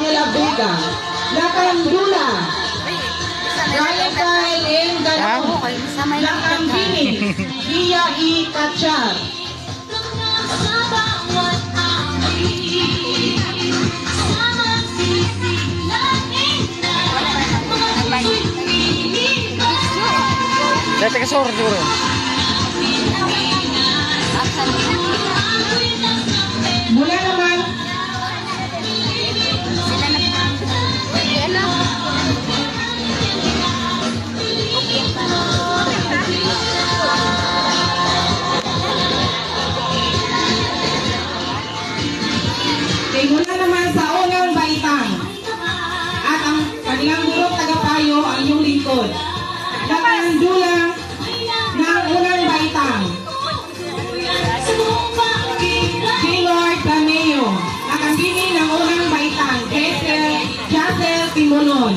de la Vega, Lakandula, Ryan Kyle and Gano, Lakambini, Dia E. Kachar. Dati ka sore siguro. Mula naman mula naman sa unang baitang at ang kanilang gurong tagapayo ang iyong lingkod. Nakalandulang ng unang baitang. Lord Cameo, nakambini ng unang baitang, Jessel Timonon.